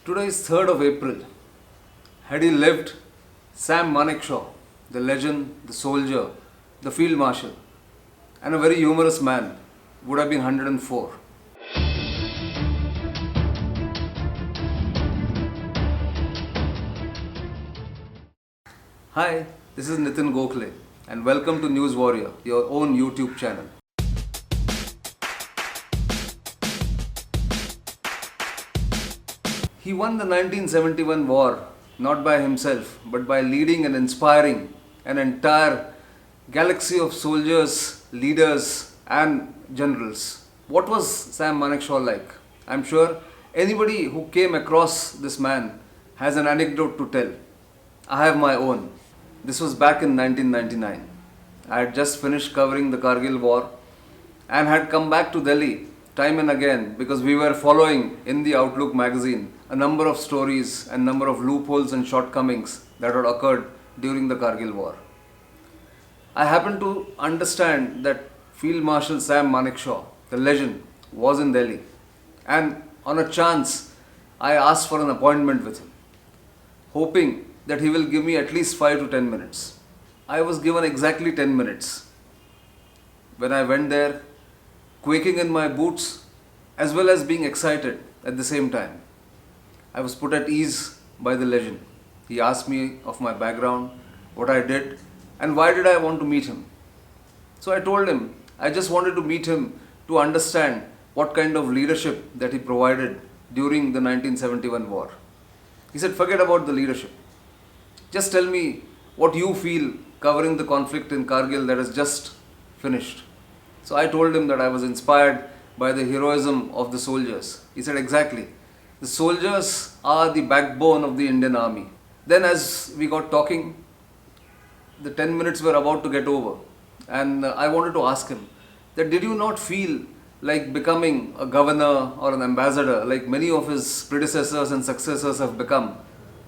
Today is 3rd of April. Had he lived, Sam Manekshaw, the legend, the soldier, the field marshal, and a very humorous man, would have been 104. Hi, this is Nitin Gokhale, and welcome to News Warrior, your own YouTube channel. He won the 1971 war not by himself but by leading and inspiring an entire galaxy of soldiers, leaders, and generals. What was Sam Manekshaw like? I'm sure anybody who came across this man has an anecdote to tell. I have my own. This was back in 1999. I had just finished covering the Kargil war and had come back to Delhi time and again because we were following in the Outlook magazine a number of stories and number of loopholes and shortcomings that had occurred during the Kargil war. I happened to understand that Field Marshal Sam Manekshaw, the legend, was in Delhi, and on a chance I asked for an appointment with him, hoping that he will give me at least 5 to 10 minutes. I was given exactly 10 minutes. When I went there, quaking in my boots as well as being excited at the same time, I was put at ease by the legend. He asked me of my background, what I did, and why did I want to meet him. So I told him I just wanted to meet him to understand what kind of leadership that he provided during the 1971 war. He said, forget about the leadership. Just tell me what you feel covering the conflict in Kargil that has just finished. So I told him that I was inspired by the heroism of the soldiers. He said, exactly. The soldiers are the backbone of the Indian army. Then as we got talking, the 10 minutes were about to get over. And I wanted to ask him that did you not feel like becoming a governor or an ambassador like many of his predecessors and successors have become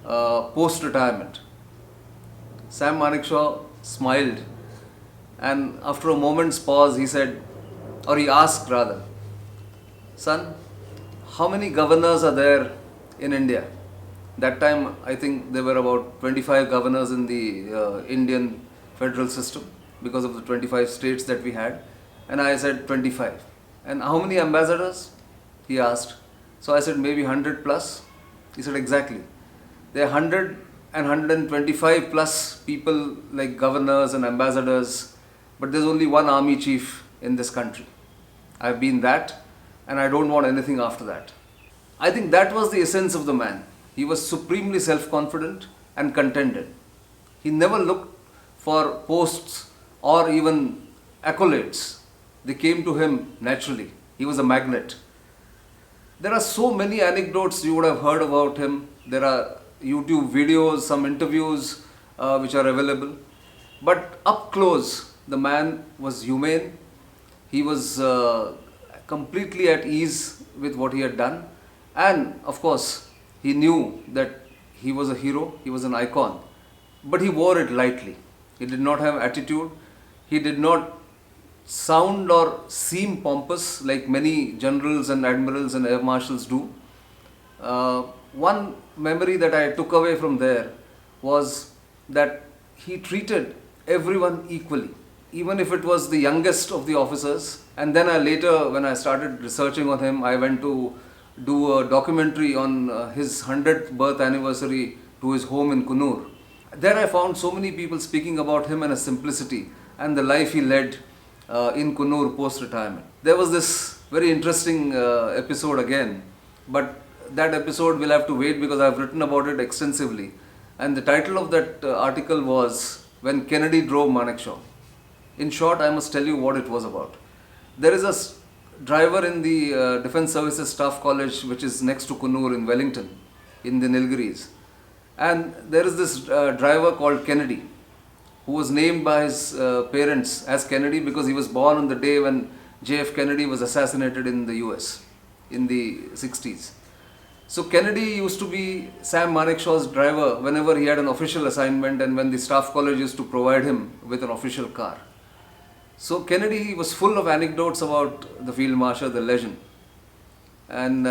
post-retirement? Sam Manekshaw smiled, and after a moment's pause he said, or he asked rather, son, how many governors are there in India? That time I think there were about 25 governors in the Indian federal system because of the 25 states that we had, and I said 25. And how many ambassadors? He asked. So I said maybe 100 plus. He said exactly. There are 100 and 125 plus people like governors and ambassadors, but there's only one army chief in this country. I've been that, and I don't want anything after that. I think that was the essence of the man. He was supremely self-confident and contented. He never looked for posts or even accolades. They came to him naturally. He was a magnet. There are so many anecdotes you would have heard about him. There are YouTube videos, some interviews which are available. But up close, the man was humane. He was completely at ease with what he had done. And of course, he knew that he was a hero, he was an icon. But he wore it lightly. He did not have attitude. He did not sound or seem pompous like many generals and admirals and air marshals do. One memory that I took away from there was that he treated everyone equally, even if it was the youngest of the officers. And then later, when I started researching on him, I went to do a documentary on his 100th birth anniversary to his home in Kunur. There I found so many people speaking about him and his simplicity and the life he led in Kunur post-retirement. There was this very interesting episode again, but that episode will have to wait because I've written about it extensively. And the title of that article was When Kennedy Drove Manekshaw. In short, I must tell you what it was about. There is a driver in the Defence Services Staff College which is next to Kunur in Wellington, in the Nilgiris. And there is this driver called Kennedy, who was named by his parents as Kennedy because he was born on the day when JF Kennedy was assassinated in the US in the 60s. So Kennedy used to be Sam Manekshaw's driver whenever he had an official assignment and when the staff college used to provide him with an official car. So Kennedy was full of anecdotes about the field marshal, the legend. And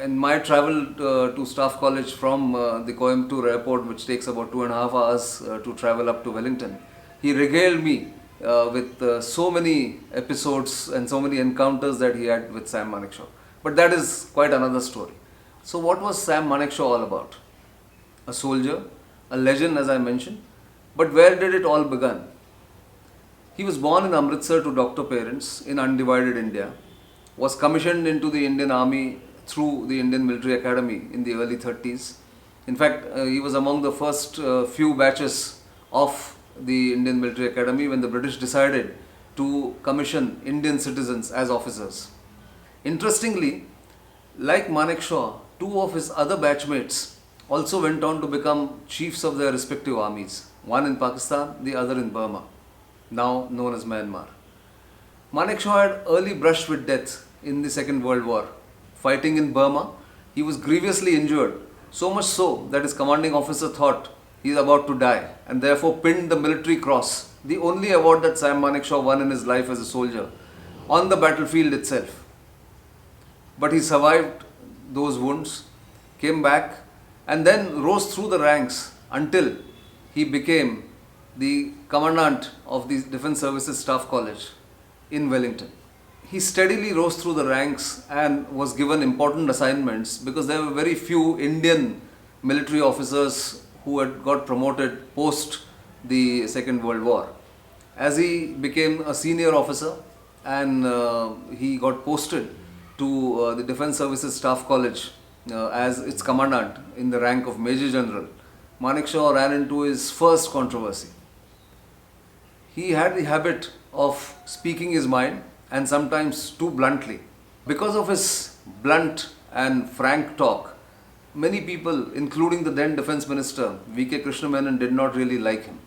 in my travel to Staff College from the Coimbatore airport, which takes about 2.5 hours to travel up to Wellington, he regaled me with so many episodes and so many encounters that he had with Sam Manekshaw. But that is quite another story. So, what was Sam Manekshaw all about? A soldier, a legend, as I mentioned. But where did it all begin? He was born in Amritsar to doctor parents in undivided India, was commissioned into the Indian Army through the Indian Military Academy in the early 30s. In fact, he was among the first few batches of the Indian Military Academy when the British decided to commission Indian citizens as officers. Interestingly, like Manekshaw, two of his other batchmates also went on to become chiefs of their respective armies, one in Pakistan, the other in Burma, now known as Myanmar. Manekshaw had early brushed with death in the Second World War. Fighting in Burma, he was grievously injured, so much so that his commanding officer thought he is about to die and therefore pinned the military cross, the only award that Sam Manekshaw won in his life as a soldier, on the battlefield itself. But he survived those wounds, came back, and then rose through the ranks until he became the commandant of the Defence Services Staff College in Wellington. He steadily rose through the ranks and was given important assignments because there were very few Indian military officers who had got promoted post the Second World War. As he became a senior officer and he got posted to the Defence Services Staff College as its commandant in the rank of Major General, Manekshaw ran into his first controversy. He had the habit of speaking his mind and sometimes too bluntly. Because of his blunt and frank talk, many people, including the then Defence Minister V.K. Krishna Menon, did not really like him.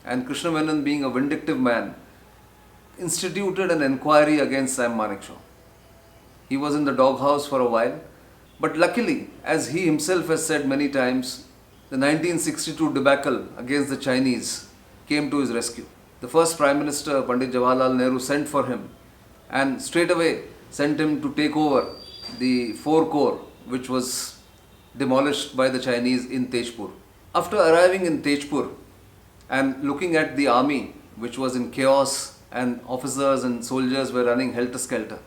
And Krishna Menon, being a vindictive man, instituted an inquiry against Sam Manekshaw. He was in the doghouse for a while, but luckily, as he himself has said many times, the 1962 debacle against the Chinese came to his rescue. The first Prime Minister, Pandit Jawaharlal Nehru, sent for him and straight away sent him to take over the 4 Corps, which was demolished by the Chinese in Tejpur. After arriving in Tejpur and looking at the army, which was in chaos and officers and soldiers were running helter-skelter,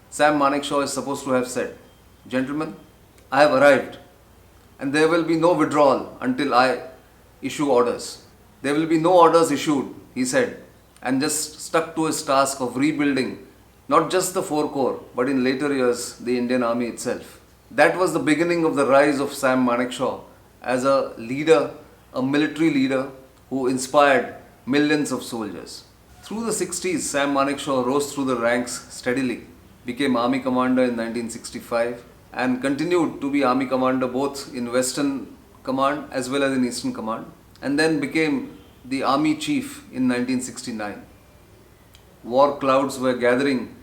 Sam Manekshaw is supposed to have said, "Gentlemen, I have arrived and there will be no withdrawal until I issue orders." There will be no orders issued, he said, and just stuck to his task of rebuilding not just the 4 Corps, but in later years, the Indian Army itself. That was the beginning of the rise of Sam Manekshaw as a leader, a military leader who inspired millions of soldiers. Through the 60s, Sam Manekshaw rose through the ranks steadily, became Army Commander in 1965 and continued to be Army Commander both in Western Command as well as in Eastern Command, and then became the Army Chief in 1969. War clouds were gathering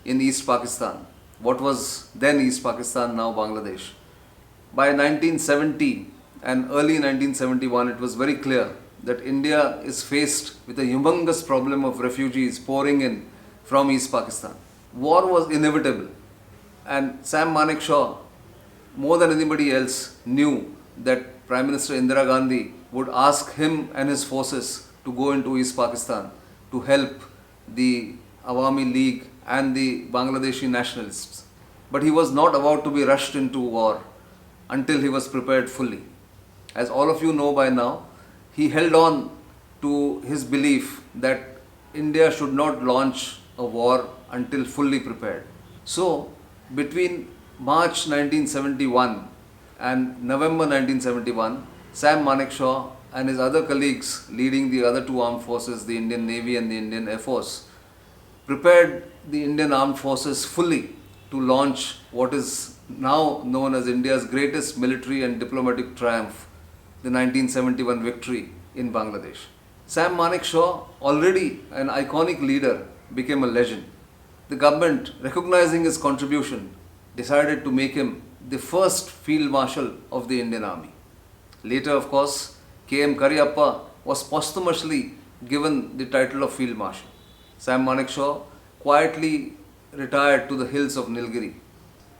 in East Pakistan, what was then East Pakistan, now Bangladesh. By 1970 and early 1971, it was very clear that India is faced with a humongous problem of refugees pouring in from East Pakistan. War was inevitable, and Sam Manekshaw, more than anybody else, knew that Prime Minister Indira Gandhi would ask him and his forces to go into East Pakistan to help the Awami League and the Bangladeshi nationalists. But he was not about to be rushed into war until he was prepared fully. As all of you know by now, he held on to his belief that India should not launch a war until fully prepared. So, between March 1971 and November 1971, Sam Manekshaw and his other colleagues leading the other two armed forces, the Indian Navy and the Indian Air Force, prepared the Indian armed forces fully to launch what is now known as India's greatest military and diplomatic triumph, the 1971 victory in Bangladesh. Sam Manekshaw, already an iconic leader, became a legend. The government, recognizing his contribution, decided to make him the first Field Marshal of the Indian Army. Later, of course, K.M. Kariappa was posthumously given the title of Field Marshal. Sam Manekshaw quietly retired to the hills of Nilgiri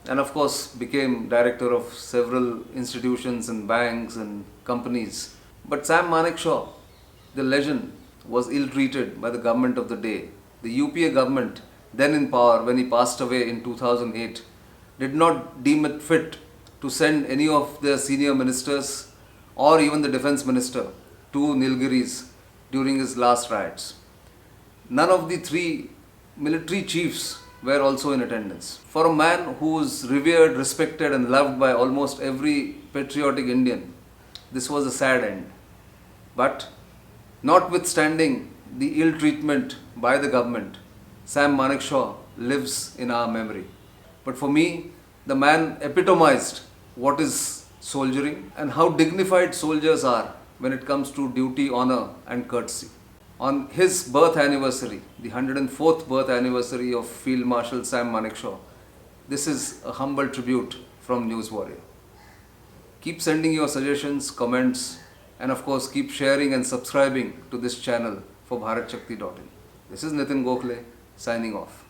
and of course became director of several institutions and banks and companies. But Sam Manekshaw, the legend, was ill-treated by the government of the day. The UPA government, then in power when he passed away in 2008, did not deem it fit to send any of their senior ministers or even the defense minister to Nilgiris during his last riots. None of the three military chiefs were also in attendance. For a man who is revered, respected, and loved by almost every patriotic Indian, this was a sad end. But notwithstanding the ill treatment by the government, Sam Manekshaw lives in our memory. But for me, the man epitomized what is soldiering and how dignified soldiers are when it comes to duty, honor, and courtesy. On his birth anniversary, the 104th birth anniversary of Field Marshal Sam Manekshaw, this is a humble tribute from News Warrior. Keep sending your suggestions, comments, and of course keep sharing and subscribing to this channel for bharatshakti.in. This is Nitin Gokhale signing off.